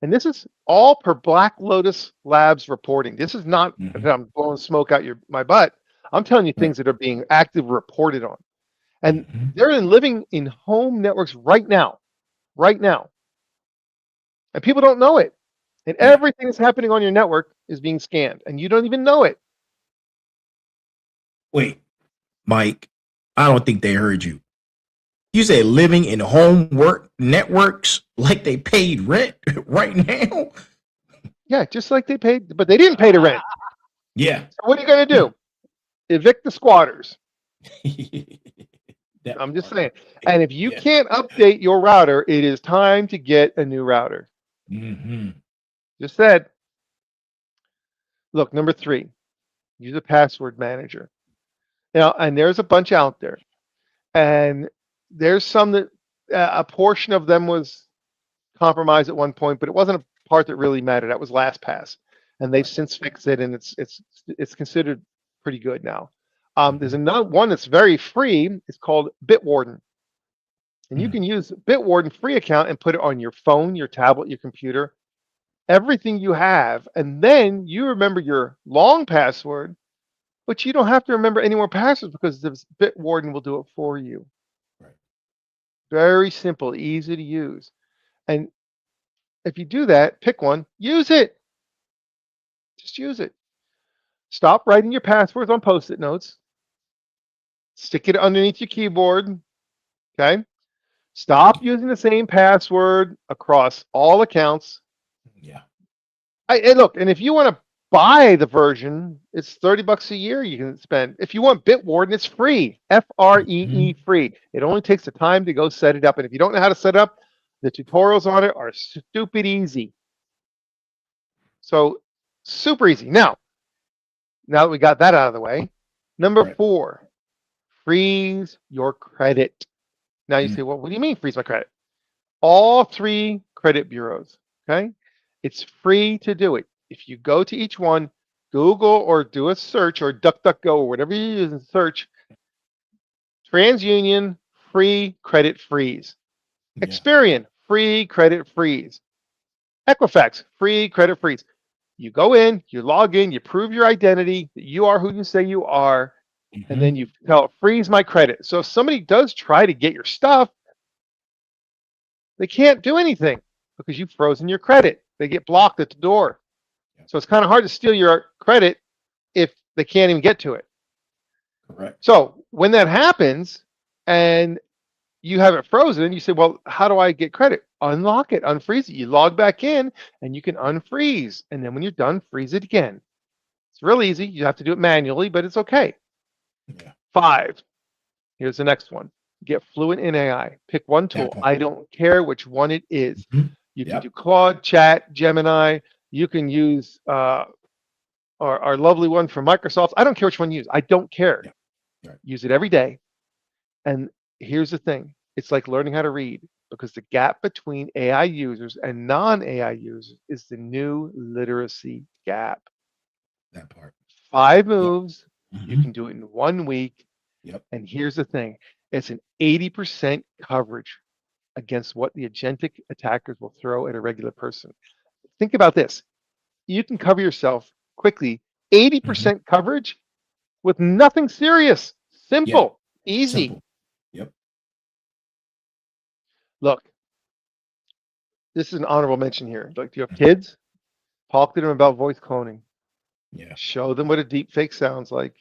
and this is all per Black Lotus Labs reporting. This is not that I'm blowing smoke out my butt. I'm telling you things that are being actively reported on. And they're living in home networks right now. And people don't know it. And everything that's happening on your network is being scanned, and you don't even know it. Wait, Mike, I don't think they heard you. You said living in home work networks like they paid rent right now? Yeah, just like they paid, but they didn't pay the rent. Yeah. So what are you going to do? Evict the squatters. I'm just saying. And if you can't update your router, it is time to get a new router. Just said. Look, number 3, use a password manager. Now, and there's a bunch out there. And there's some that a portion of them was compromised at one point, but it wasn't a part that really mattered. That was LastPass, and they've since fixed it, and it's considered pretty good now. There's another one that's very free. It's called Bitwarden, and you can use Bitwarden free account and put it on your phone, your tablet, your computer, everything you have, and then you remember your long password, but you don't have to remember any more passwords because this Bitwarden will do it for you. Very simple, easy to use. And if you do that, pick one, use it. Just use it. Stop writing your passwords on Post-it notes. Stick it underneath your keyboard. Okay? Stop using the same password across all accounts. Yeah. And look, and if you want to buy the version, it's $30 a year you can spend. If you want Bitwarden, it's free. Free, free. It only takes the time to go set it up. And if you don't know how to set it up, the tutorials on it are stupid easy. So super easy. Now that we got that out of the way, number 4, freeze your credit. Now you say, well, what do you mean freeze my credit? All 3 credit bureaus, okay? It's free to do it. If you go to each one, Google or do a search or DuckDuckGo or whatever you use and search, TransUnion, free credit freeze. Yeah. Experian, free credit freeze. Equifax, free credit freeze. You go in, you log in, you prove your identity, that you are who you say you are, and then you tell it, freeze my credit. So if somebody does try to get your stuff, they can't do anything because you've frozen your credit. They get blocked at the door. So it's kind of hard to steal your credit if they can't even get to it. Correct. So when that happens and you have it frozen, you say, well, how do I get credit? Unlock it, unfreeze it. You log back in and you can unfreeze. And then when you're done, freeze it again. It's real easy. You have to do it manually, but it's okay. Yeah. 5. Here's the next one. Get fluent in AI. Pick one tool. I don't care which one it is. You can do Claude, Chat, Gemini. You can use our lovely one from Microsoft. I don't care which one you use. I don't care. Use it every day. And here's the thing. It's like learning how to read, because the gap between AI users and non-AI users is the new literacy gap. That part. 5 moves. You can do it in 1 week. And here's the thing. It's an 80% coverage against what the agentic attackers will throw at a regular person. Think about this. You can cover yourself quickly, 80% coverage with nothing serious. Simple, easy. Simple. Look, this is an honorable mention here. Like, do you have kids? Talk to them about voice cloning. Show them what a deep fake sounds like.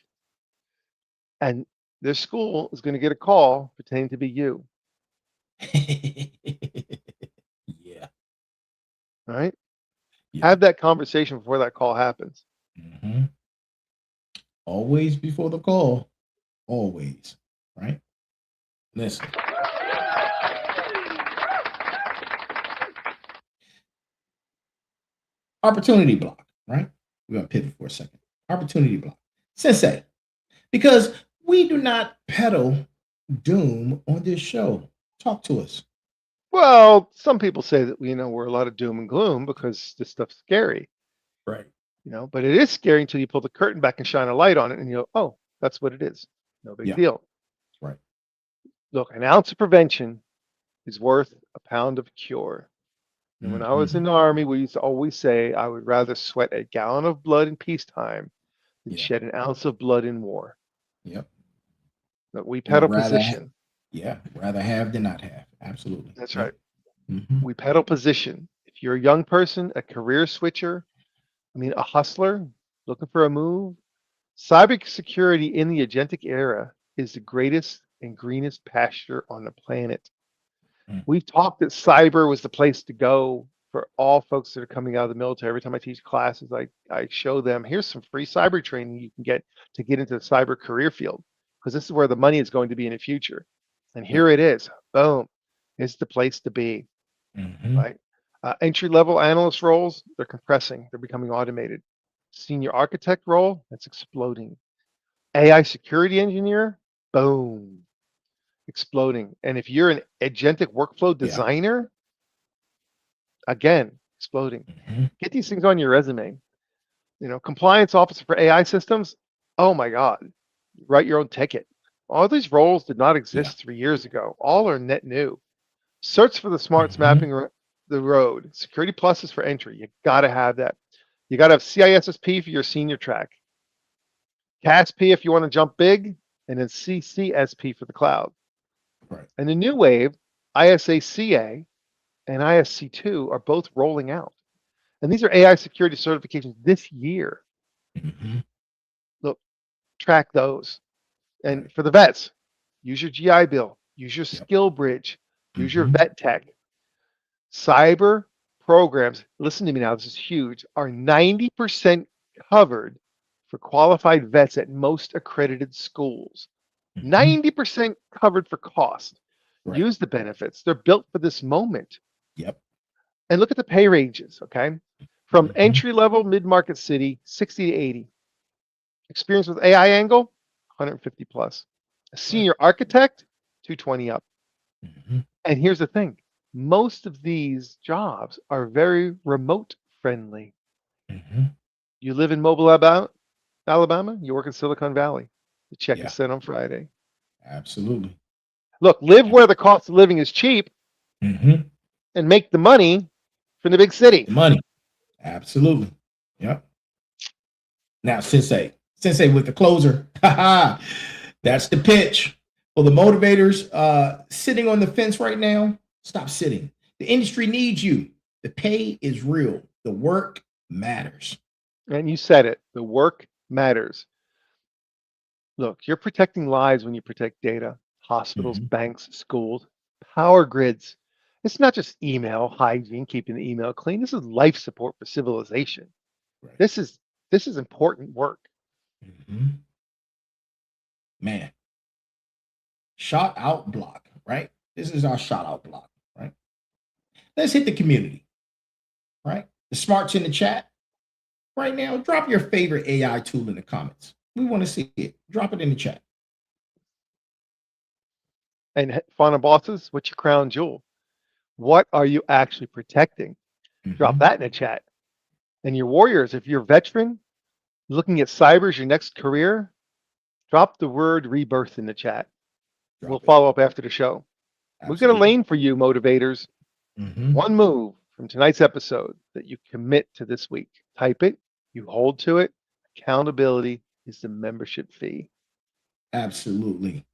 And their school is going to get a call pretending to be you. All right? Have that conversation before that call happens. Always before the call. Always. Right? Listen. Opportunity block, right? We're going to pivot for a second. Opportunity block. Sensei, because we do not peddle doom on this show. Talk to us. Well, some people say that we're a lot of doom and gloom because this stuff's scary. Right. But it is scary until you pull the curtain back and shine a light on it and you go, oh, that's what it is. No big deal. Right. Look, an ounce of prevention is worth a pound of cure. And when I was in the Army, we used to always say, I would rather sweat a gallon of blood in peacetime than shed an ounce of blood in war. But we peddle position. Rather have than not have. Absolutely. That's right. We peddle position. If you're a young person, a career switcher, a hustler looking for a move, cybersecurity in the agentic era is the greatest and greenest pasture on the planet. We've talked that cyber was the place to go for all folks that are coming out of the military. Every time I teach classes, I show them, here's some free cyber training you can get to get into the cyber career field, because this is where the money is going to be in the future. And here it is. Boom. It's the place to be. Right? Entry-level analyst roles, they're compressing. They're becoming automated. Senior architect role, that's exploding. AI security engineer, boom. Exploding. And if you're an agentic workflow designer, again, exploding. Get these things on your resume. Compliance officer for AI systems, oh my God, write your own ticket. All these roles did not exist 3 years ago. All are net new. Search for the smarts mapping the road. Security Plus is for entry. You got to have that. You got to have CISSP for your senior track. CASP if you want to jump big, and then CCSP for the cloud. Right. And the new wave, ISACA and ISC2 are both rolling out. And these are AI security certifications this year. Look, track those. And for the vets, use your GI Bill, use your skill bridge, use your vet tech. Cyber programs, listen to me now, this is huge, are 90% covered for qualified vets at most accredited schools. 90% covered for cost. Right. Use the benefits. They're built for this moment. Yep. And look at the pay ranges, okay? From entry level, mid market city, 60 to 80. Experience with AI angle, 150 plus. A senior architect, 220 up. And here's the thing, most of these jobs are very remote friendly. You live in Mobile, Alabama, you work in Silicon Valley. The check is sent on Friday. Absolutely. Look, live where the cost of living is cheap and make the money from the big city. Money. Absolutely. Yep. Now, Sensei with the closer. That's the pitch. For the motivators sitting on the fence right now, stop sitting. The industry needs you. The pay is real. The work matters. And you said it. The work matters. Look, you're protecting lives when you protect data. Hospitals, banks, schools, power grids. It's not just email hygiene, keeping the email clean. This is life support for civilization. Right. This is important work. Man. Shout out block, right? This is our shout out block, right? Let's hit the community, right? The smarts in the chat right now. Drop your favorite AI tool in the comments. We want to see it. Drop it in the chat. And Fauna Bosses, what's your crown jewel? What are you actually protecting? Drop that in the chat. And your warriors, if you're a veteran, looking at cyber as your next career, drop the word rebirth in the chat. We'll follow up after the show. Absolutely. We've got a lane for you, motivators. One move from tonight's episode that you commit to this week. Type it, you hold to it. Accountability is the membership fee. Absolutely.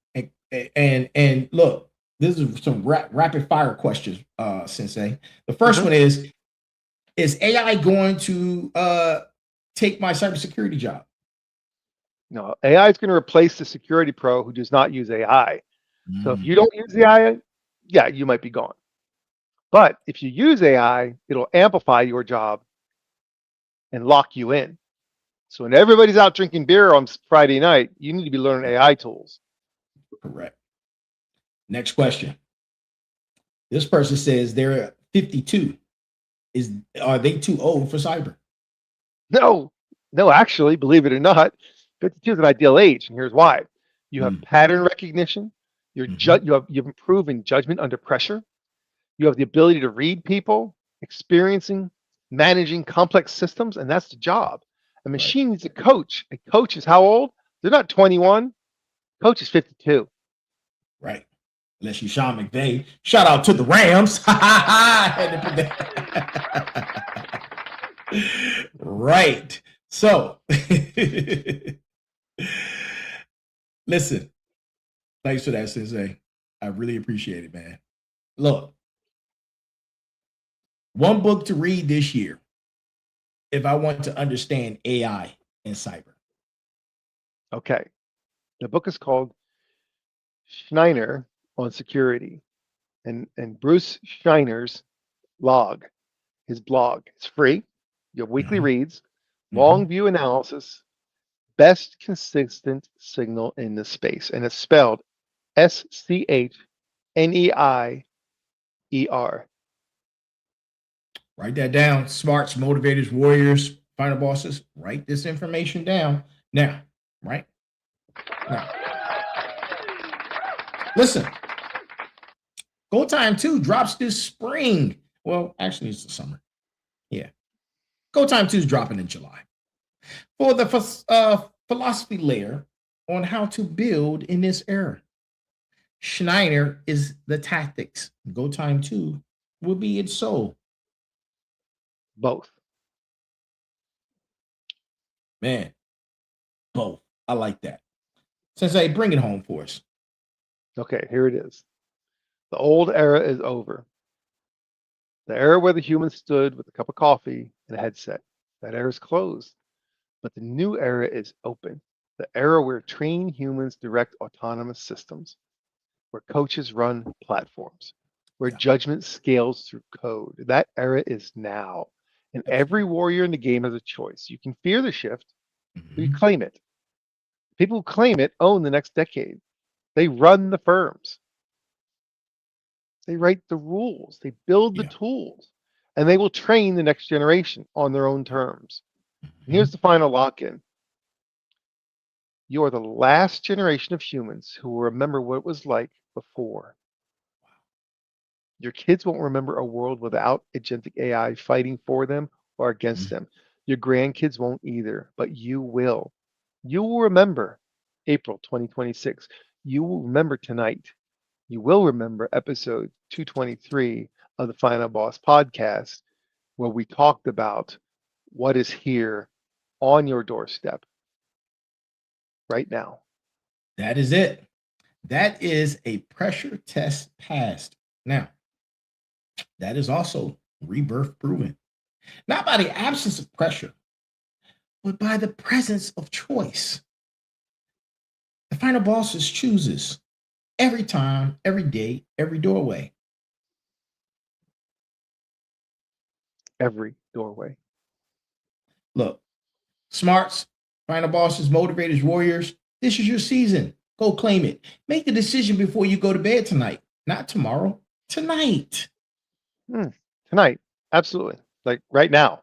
And look, this is some rapid fire questions, Sensei. The first one is AI going to take my cybersecurity job? No, AI is going to replace the security pro who does not use AI. So if you don't use the AI, yeah, you might be gone. But if you use AI, it'll amplify your job and lock you in. So when everybody's out drinking beer on Friday night, you need to be learning AI tools. Correct. Next question. This person says they're 52. Are they too old for cyber? No, actually, believe it or not, 52 is an ideal age, and here's why. You have pattern recognition. You've improved in judgment under pressure. You have the ability to read people, experiencing, managing complex systems, and that's the job. A machine needs a coach. A coach is how old? They're not 21. Coach is 52. Right. Unless you Sean McVay. Shout out to the Rams. Right. So, listen. Thanks for that, Sensei. I really appreciate it, man. Look, one book to read this year if I want to understand AI and cyber. Okay. The book is called Schneider on Security. And Bruce Schreiner's blog. His blog. It's free. You have weekly reads, long view analysis, best consistent signal in the space. And it's spelled SCHNEIER. Write that down. Smarts, motivators, warriors, final bosses. Write this information down now. Right now. Listen. Go Time 2 drops this spring. Well, actually, it's the summer. Yeah. Go Time 2 is dropping in July. For the philosophy layer on how to build in this era. Schneider is the tactics. Go Time 2 will be its soul. Both. Man, both. I like that. Sensei, bring it home for us. Okay, here it is. The old era is over. The era where the human stood with a cup of coffee and a headset. That era is closed. But the new era is open. The era where trained humans direct autonomous systems, where coaches run platforms, where judgment scales through code. That era is now. And every warrior in the game has a choice. You can fear the shift, or you Mhm. claim it. People who claim it own the next decade. They run the firms. They write the rules. They build the Yeah. tools. And they will train the next generation on their own terms. And here's Mhm. the final lock-in. You are the last generation of humans who will remember what it was like before. Your kids won't remember a world without agentic AI fighting for them or against Mhm. them. Your grandkids won't either, but you will. You will remember April 2026. You will remember tonight. You will remember episode 223 of the Final Boss podcast, where we talked about what is here on your doorstep right now. That is it. That is a pressure test passed. Now, that is also rebirth proven. Not by the absence of pressure, but by the presence of choice. The final bosses chooses every time, every day, every doorway. Every doorway. Look, smarts, final bosses, motivators, warriors, this is your season. Go claim it. Make the decision before you go to bed tonight, not tomorrow, tonight, Tonight. Absolutely. Like right now.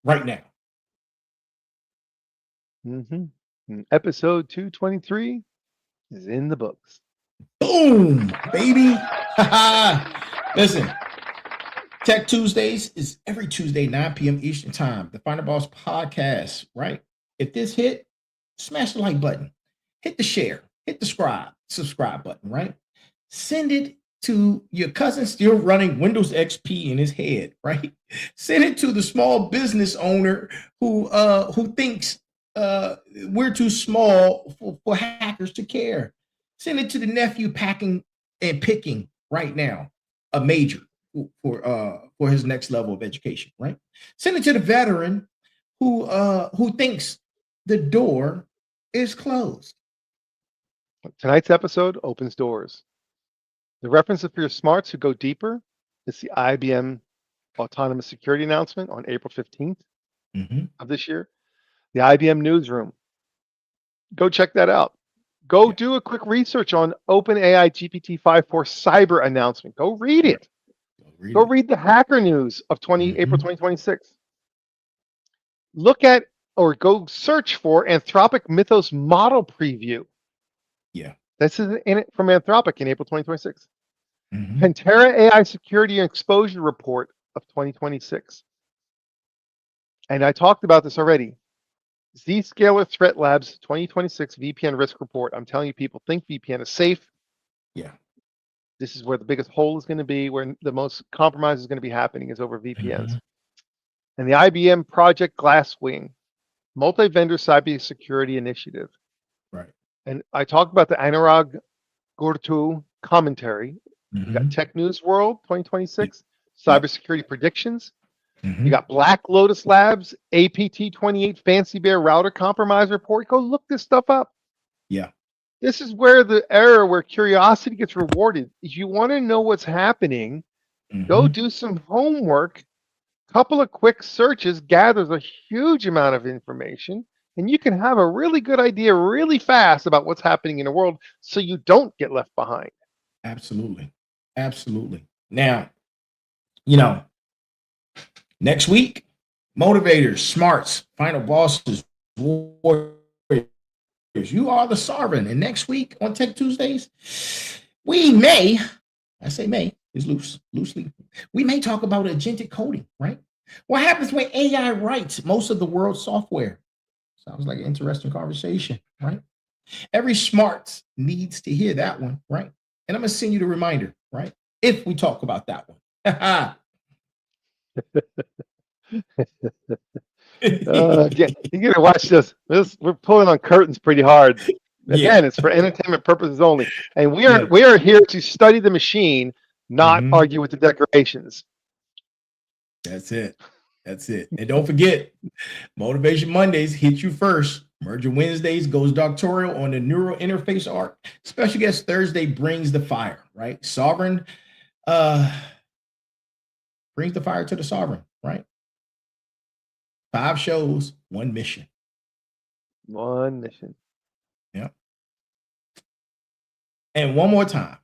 right now. Episode 223 is in the books. Boom, baby. Listen, Tech Tuesdays is every Tuesday, 9 p.m. Eastern Time. The Final Boss podcast, right? If this hit, smash the like button, hit the share, hit the subscribe button, right? Send it to your cousin still running Windows XP in his head, right? Send it to the small business owner who thinks we're too small for hackers to care. Send it to the nephew packing and picking right now a major for his next level of education, right? Send it to the veteran who thinks the door is closed. Tonight's episode opens doors. The reference for your smarts who go deeper is the IBM autonomous security announcement on April 15th of this year. The IBM newsroom. Go check that out. Go do a quick research on OpenAI GPT-5 for cyber announcement. Go read it. Go read the hacker news of April 2026. Look at or go search for Anthropic Mythos model preview. Yeah. This is in it from Anthropic in April 2026. Pantera AI security and exposure report of 2026. And I talked about this already. Zscaler Threat Labs 2026 VPN risk report. I'm telling you, people think VPN is safe. Yeah. This is where the biggest hole is going to be, where the most compromise is going to be happening is over VPNs. And the IBM Project Glasswing, multi-vendor cybersecurity initiative. Right. And I talked about the Anurag Gurtu commentary. You got Tech News World 2026, cybersecurity predictions. You got Black Lotus Labs, APT28 Fancy Bear router compromise report. Go look this stuff up. Yeah. This is where the era where curiosity gets rewarded. If you want to know what's happening, go do some homework. Couple of quick searches gathers a huge amount of information, and you can have a really good idea really fast about what's happening in the world so you don't get left behind. Absolutely. Absolutely. Now, next week, motivators, smarts, final bosses, warriors. You are the sovereign. And next week on Tech Tuesdays, we may, I say may, is loosely, we may talk about agentic coding, right? What happens when AI writes most of the world's software? Sounds like an interesting conversation, right? Every smart needs to hear that one, right? And I'm going to send you the reminder, right? If we talk about that one. You gotta watch this. We're pulling on curtains pretty hard. Again, it's for entertainment purposes only. And we are here to study the machine, not argue with the decorations. That's it. And don't forget, Motivation Mondays hit you first. Merger Wednesdays goes doctoral on the neural interface arc. Special guest Thursday brings the fire, right? Sovereign brings the fire to the sovereign, right? 5 shows, 1 mission. One mission. Yeah. And one more time,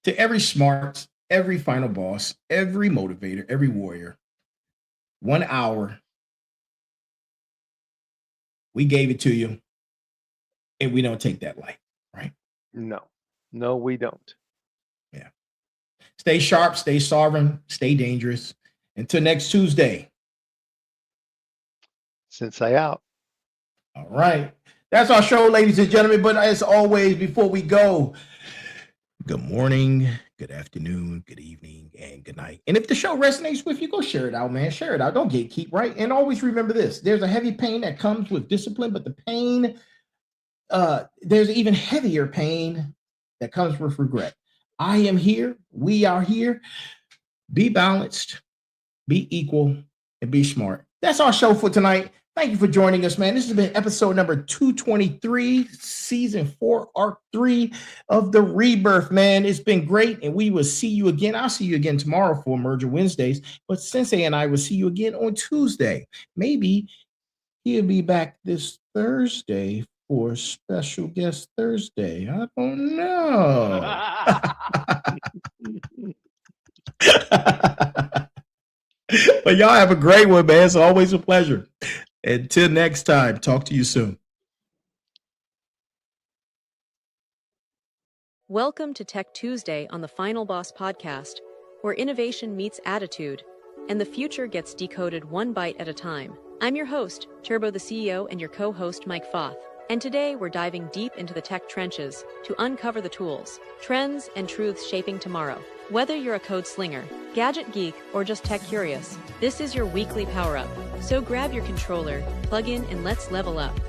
to every smart, every final boss, every motivator, every warrior, 1 hour. We gave it to you, and we don't take that light, right? No, we don't. Yeah. Stay sharp, stay sovereign, stay dangerous. Until next Tuesday. Sensei out. All right. That's our show, ladies and gentlemen. But as always, before we go, good morning, good afternoon, good evening, and good night. And if the show resonates with you, go share it out, man. Share it out. Don't gatekeep, right? And always remember this. There's a heavy pain that comes with discipline, but the pain, there's even heavier pain that comes with regret. I am here. We are here. Be balanced, be equal, and be smart. That's our show for tonight. Thank you for joining us, man. This has been episode number 223, season 4, arc 3 of the Rebirth, man. It's been great, and we will see you again. I'll see you again tomorrow for Merger Wednesdays, but Sensei and I will see you again on Tuesday. Maybe he'll be back this Thursday for Special Guest Thursday. I don't know. But y'all have a great one, man. It's always a pleasure. Until next time, talk to you soon. Welcome to Tech Tuesday on the Final Boss podcast, where innovation meets attitude, and the future gets decoded one bite at a time. I'm your host, Turbo the CEO, and your co-host, Mike Foth. And today we're diving deep into the tech trenches to uncover the tools, trends, and truths shaping tomorrow. Whether you're a code slinger, gadget geek, or just tech curious, this is your weekly power-up. So grab your controller, plug in, and let's level up.